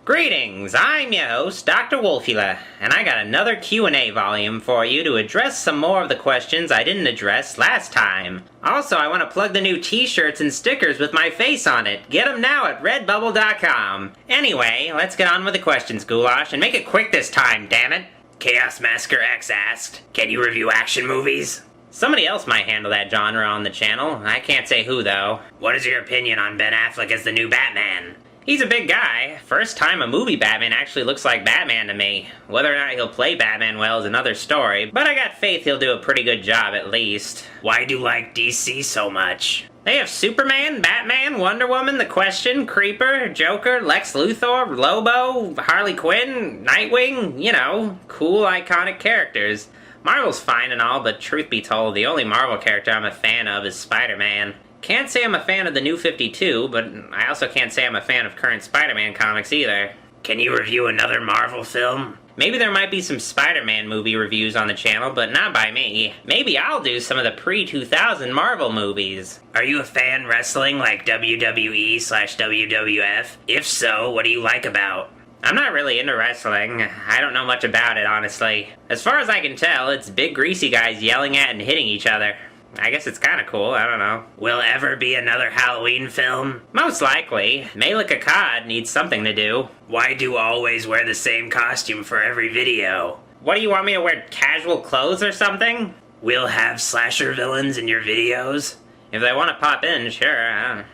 Greetings, I'm your host, Dr. Wolfula, and I got another Q&A volume for you to address some more of the questions I didn't address last time. Also, I want to plug the new t-shirts and stickers with my face on it. Get them now at redbubble.com. Anyway, let's get on with the questions, Goulash, and make it quick this time, damn it. Chaos Massacre X asked, can you review action movies? Somebody else might handle that genre on the channel. I can't say who, though. What is your opinion on Ben Affleck as the new Batman? He's a big guy. First time a movie Batman actually looks like Batman to me. Whether or not he'll play Batman well is another story, but I got faith he'll do a pretty good job at least. Why do you like DC so much? They have Superman, Batman, Wonder Woman, The Question, Creeper, Joker, Lex Luthor, Lobo, Harley Quinn, Nightwing, you know, cool iconic characters. Marvel's fine and all, but truth be told, the only Marvel character I'm a fan of is Spider-Man. Can't say I'm a fan of the New 52, but I also can't say I'm a fan of current Spider-Man comics either. Can you review another Marvel film? Maybe there might be some Spider-Man movie reviews on the channel, but not by me. Maybe I'll do some of the pre-2000 Marvel movies. Are you a fan wrestling like WWE/WWF? If so, what do you like about? I'm not really into wrestling. I don't know much about it, honestly. As far as I can tell, it's big greasy guys yelling at and hitting each other. I guess it's kinda cool, I don't know. Will ever be another Halloween film? Most likely. Malik Akkad needs something to do. Why do you always wear the same costume for every video? What do you want me to wear, casual clothes or something? Will have slasher villains in your videos? If they want to pop in, sure. I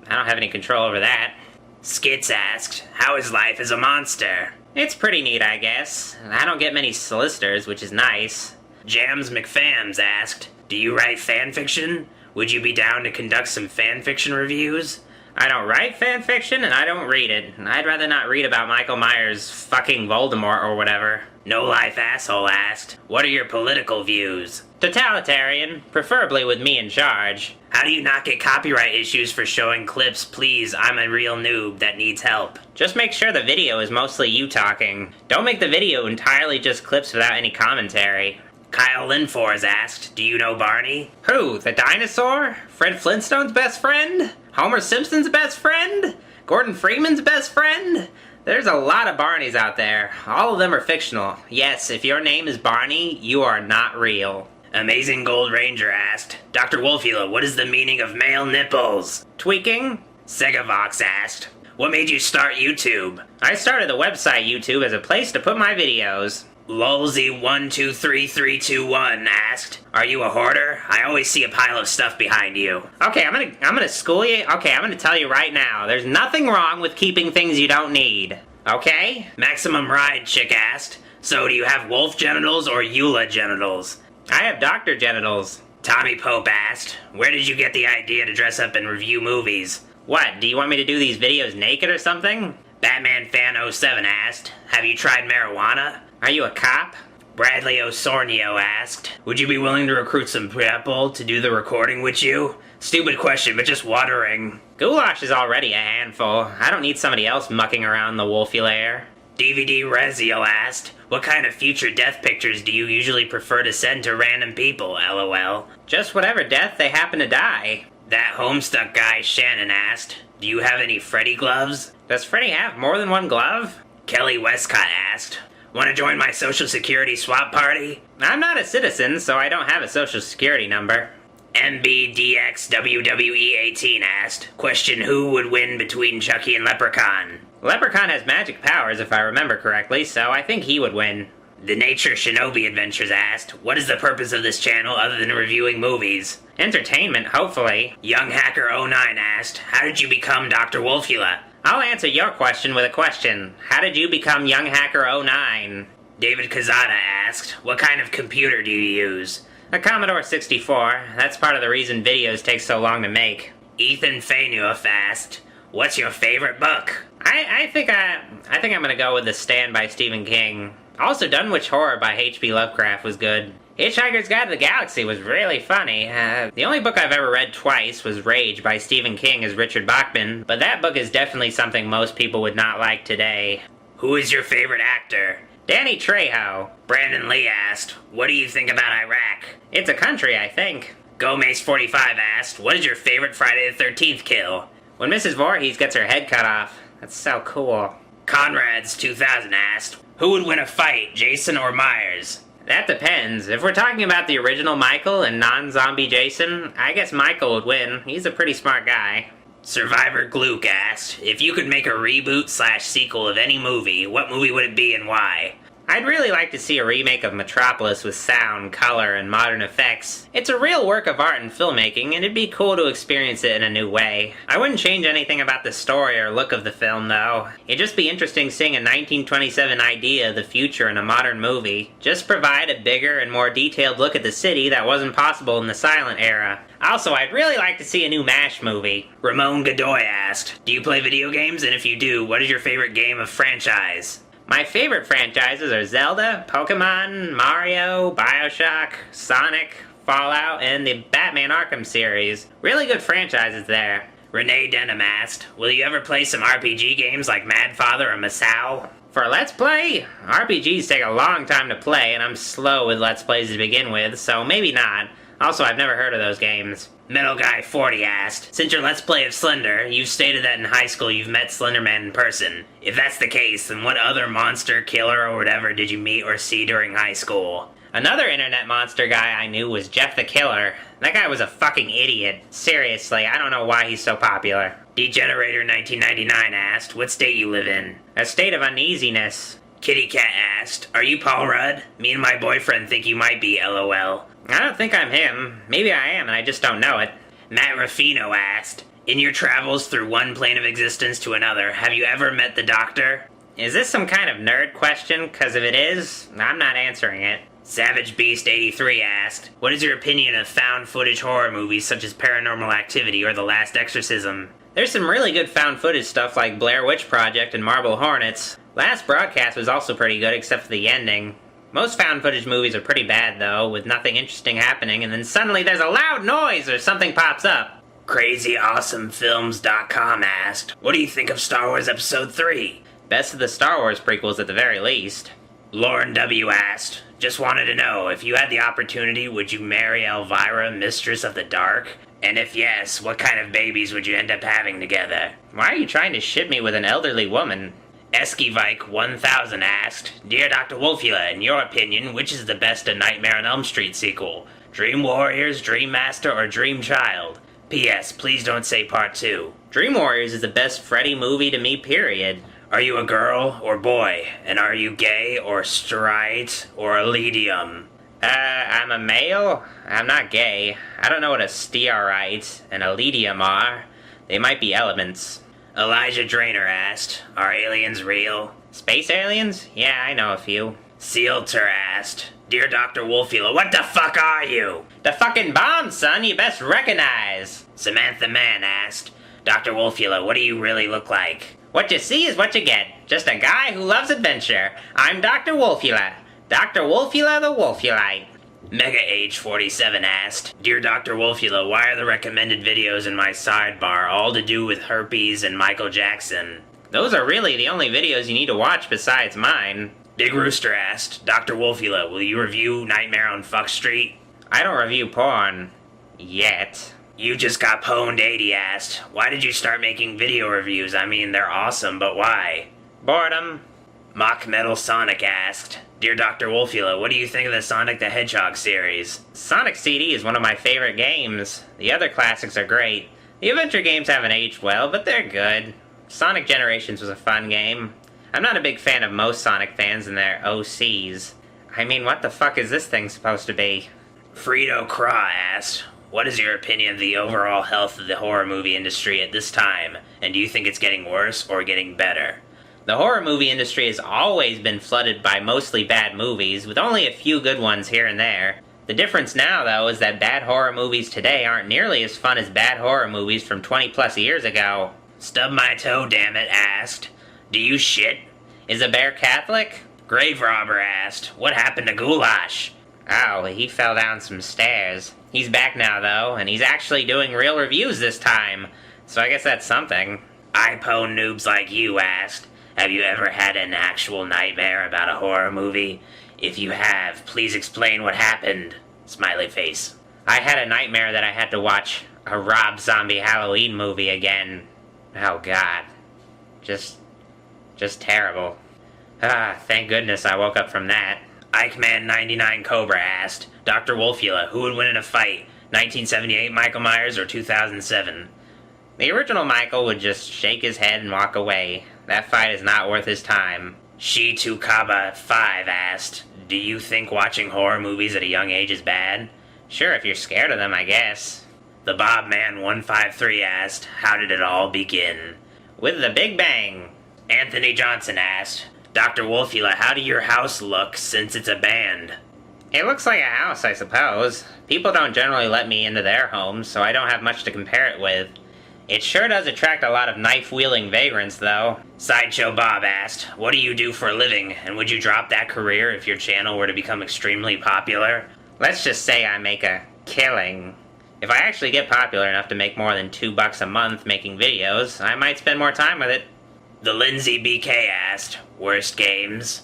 don't have any control over that. Skits asked, how is life as a monster? It's pretty neat, I guess. I don't get many solicitors, which is nice. Jams McFams asked, do you write fanfiction? Would you be down to conduct some fanfiction reviews? I don't write fanfiction, and I don't read it. I'd rather not read about Michael Myers fucking Voldemort or whatever. No Life Asshole asked, what are your political views? Totalitarian, preferably with me in charge. How do you not get copyright issues for showing clips, please, I'm a real noob that needs help? Just make sure the video is mostly you talking. Don't make the video entirely just clips without any commentary. Kyle Linfors asked, do you know Barney? Who, the dinosaur? Fred Flintstone's best friend? Homer Simpson's best friend? Gordon Freeman's best friend? There's a lot of Barneys out there. All of them are fictional. Yes, if your name is Barney, you are not real. Amazing Gold Ranger asked, Dr. Wolfula, what is the meaning of male nipples? Tweaking? Segavox asked, what made you start YouTube? I started the website YouTube as a place to put my videos. Lolzy123321 asked, are you a hoarder? I always see a pile of stuff behind you. Okay, I'm gonna school you. Okay, I'm gonna tell you right now. There's nothing wrong with keeping things you don't need. Okay? Maximum Ride Chick asked, so do you have wolf genitals or Eula genitals? I have doctor genitals. Tommy Pope asked, where did you get the idea to dress up and review movies? What, do you want me to do these videos naked or something? Batman Fan 07 asked, have you tried marijuana? Are you a cop? Bradley Osornio asked, would you be willing to recruit some people to do the recording with you? Stupid question, but just wondering. Goulash is already a handful. I don't need somebody else mucking around the WOLFULA'S. DVD Reziel asked, what kind of future death pictures do you usually prefer to send to random people, lol? Just whatever death they happen to die. That Homestuck guy Shannon asked, do you have any Freddy gloves? Does Freddy have more than one glove? Kelly Westcott asked, want to join my social security swap party? I'm not a citizen, so I don't have a social security number. MBDXWWE18 asked, question who would win between Chucky and Leprechaun? Leprechaun has magic powers, if I remember correctly, so I think he would win. The Nature Shinobi Adventures asked, what is the purpose of this channel other than reviewing movies? Entertainment, hopefully. Young Hacker 09 asked, how did you become Dr. Wolfula? I'll answer your question with a question. How did you become Young Hacker 09? David Kazada asked, what kind of computer do you use? A Commodore 64. That's part of the reason videos take so long to make. Ethan Feynuff asked, what's your favorite book? I think I'm gonna go with The Stand by Stephen King. Also, Dunwich Horror by H.P. Lovecraft was good. Hitchhiker's Guide to the Galaxy was really funny. The only book I've ever read twice was Rage by Stephen King as Richard Bachman, but that book is definitely something most people would not like today. Who is your favorite actor? Danny Trejo. Brandon Lee asked, what do you think about Iraq? It's a country, I think. Gomez45 asked, what is your favorite Friday the 13th kill? When Mrs. Voorhees gets her head cut off. That's so cool. Conrad's 2000 asked, who would win a fight, Jason or Myers? That depends. If we're talking about the original Michael and non-zombie Jason, I guess Michael would win. He's a pretty smart guy. Survivor Gluck asked, if you could make a reboot/sequel of any movie, what movie would it be and why? I'd really like to see a remake of Metropolis with sound, color, and modern effects. It's a real work of art and filmmaking, and it'd be cool to experience it in a new way. I wouldn't change anything about the story or look of the film, though. It'd just be interesting seeing a 1927 idea of the future in a modern movie. Just provide a bigger and more detailed look at the city that wasn't possible in the silent era. Also, I'd really like to see a new MASH movie. Ramon Godoy asked, do you play video games? And if you do, what is your favorite game of franchise? My favorite franchises are Zelda, Pokemon, Mario, Bioshock, Sonic, Fallout, and the Batman Arkham series. Really good franchises there. Renee Denham asked, will you ever play some RPG games like Mad Father or Masao? For Let's Play, RPGs take a long time to play, and I'm slow with Let's Plays to begin with, so maybe not. Also, I've never heard of those games. Metal Guy 40 asked, since your Let's Play of Slender, you've stated that in high school you've met Slenderman in person. If that's the case, then what other monster, killer, or whatever did you meet or see during high school? Another internet monster guy I knew was Jeff the Killer. That guy was a fucking idiot. Seriously, I don't know why he's so popular. Degenerator 1999 asked, what state you live in? A state of uneasiness. Kitty Cat asked, are you Paul Rudd? Me and my boyfriend think you might be, LOL. I don't think I'm him. Maybe I am and I just don't know it. Matt Ruffino asked, in your travels through one plane of existence to another, have you ever met the Doctor? Is this some kind of nerd question? Cause if it is, I'm not answering it. Savage Beast 83 asked, what is your opinion of found footage horror movies such as Paranormal Activity or The Last Exorcism? There's some really good found footage stuff like Blair Witch Project and Marble Hornets. Last Broadcast was also pretty good except for the ending. Most found footage movies are pretty bad though, with nothing interesting happening, and then suddenly there's a loud noise or something pops up. CrazyAwesomeFilms.com asked, what do you think of Star Wars Episode 3? Best of the Star Wars prequels at the very least. Lauren W. asked, just wanted to know, if you had the opportunity, would you marry Elvira, Mistress of the Dark? And if yes, what kind of babies would you end up having together? Why are you trying to ship me with an elderly woman? Eskivike 1000 asked, dear Dr. Wolfula, in your opinion, which is the best A Nightmare on Elm Street sequel? Dream Warriors, Dream Master, or Dream Child? P.S. Please don't say part 2. Dream Warriors is the best Freddy movie to me, period. Are you a girl or boy? And are you gay or straight or a medium? I'm a male. I'm not gay. I don't know what a stearite and a ledium are. They might be elements. Elijah Drainer asked, are aliens real? Space aliens? Yeah, I know a few. Sealter asked, dear Dr. Wolfula, what the fuck are you? The fucking bomb, son, you best recognize. Samantha Mann asked, Dr. Wolfula, what do you really look like? What you see is what you get. Just a guy who loves adventure. I'm Dr. Wolfula. Dr. Wolfula the Wolfulite. Mega Age 47 asked, dear Dr. Wolfula, why are the recommended videos in my sidebar all to do with herpes and Michael Jackson? Those are really the only videos you need to watch besides mine. Big Rooster asked, Dr. Wolfula, will you review Nightmare on Fuck Street? I don't review porn. Yet. You just got pwned 80 asked, why did you start making video reviews? I mean, they're awesome, but why? Boredom. Mock Metal Sonic asked, dear Dr. Wolfula, what do you think of the Sonic the Hedgehog series? Sonic CD is one of my favorite games. The other classics are great. The adventure games haven't aged well, but they're good. Sonic Generations was a fun game. I'm not a big fan of most Sonic fans and their OCs. I mean, what the fuck is this thing supposed to be? Frito Craw asked, what is your opinion of the overall health of the horror movie industry at this time? And do you think it's getting worse or getting better? The horror movie industry has always been flooded by mostly bad movies, with only a few good ones here and there. The difference now, though, is that bad horror movies today aren't nearly as fun as bad horror movies from 20 plus years ago. Stub My Toe Dammit asked, do you shit? Is a bear Catholic? Grave Robber asked, what happened to Goulash? Oh, he fell down some stairs. He's back now, though, and he's actually doing real reviews this time. So I guess that's something. iPhone Noobs Like You asked, have you ever had an actual nightmare about a horror movie? If you have, please explain what happened. Smiley face. I had a nightmare that I had to watch a Rob Zombie Halloween movie again. Oh god. Just Just terrible. Ah, thank goodness I woke up from that. Ikeman99 Cobra asked, Dr. Wolfula, who would win in a fight, 1978 Michael Myers or 2007? The original Michael would just shake his head and walk away. That fight is not worth his time. Shitukaba5 asked, do you think watching horror movies at a young age is bad? Sure, if you're scared of them, I guess. The Bobman153 asked, how did it all begin? With the Big Bang. Anthony Johnson asked, Dr. Wolfula, how do your house look since it's a band? It looks like a house, I suppose. People don't generally let me into their homes, so I don't have much to compare it with. It sure does attract a lot of knife-wielding vagrants, though. Sideshow Bob asked, what do you do for a living, and would you drop that career if your channel were to become extremely popular? Let's just say I make a killing. If I actually get popular enough to make more than $2 a month making videos, I might spend more time with it. The Lindsay BK asked, worst games?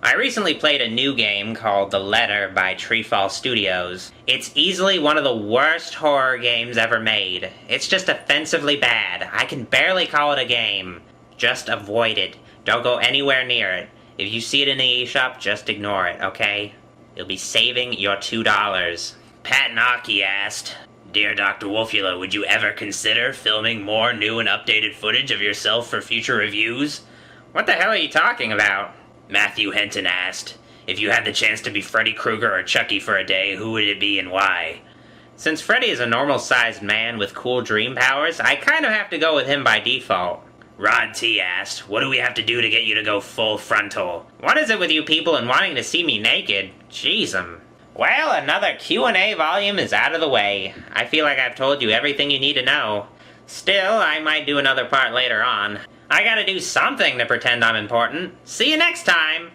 I recently played a new game called The Letter by Treefall Studios. It's easily one of the worst horror games ever made. It's just offensively bad. I can barely call it a game. Just avoid it. Don't go anywhere near it. If you see it in the eShop, just ignore it, okay? You'll be saving your $2. Pat Naki asked, Dear Dr. Wolfula, would you ever consider filming more new and updated footage of yourself for future reviews? What the hell are you talking about? Matthew Henton asked, if you had the chance to be Freddy Krueger or Chucky for a day, who would it be and why? Since Freddy is a normal-sized man with cool dream powers, I kind of have to go with him by default. Rod T asked, what do we have to do to get you to go full frontal? What is it with you people and wanting to see me naked? Jeez, Well, another Q&A volume is out of the way. I feel like I've told you everything you need to know. Still, I might do another part later on. I gotta do something to pretend I'm important. See you next time!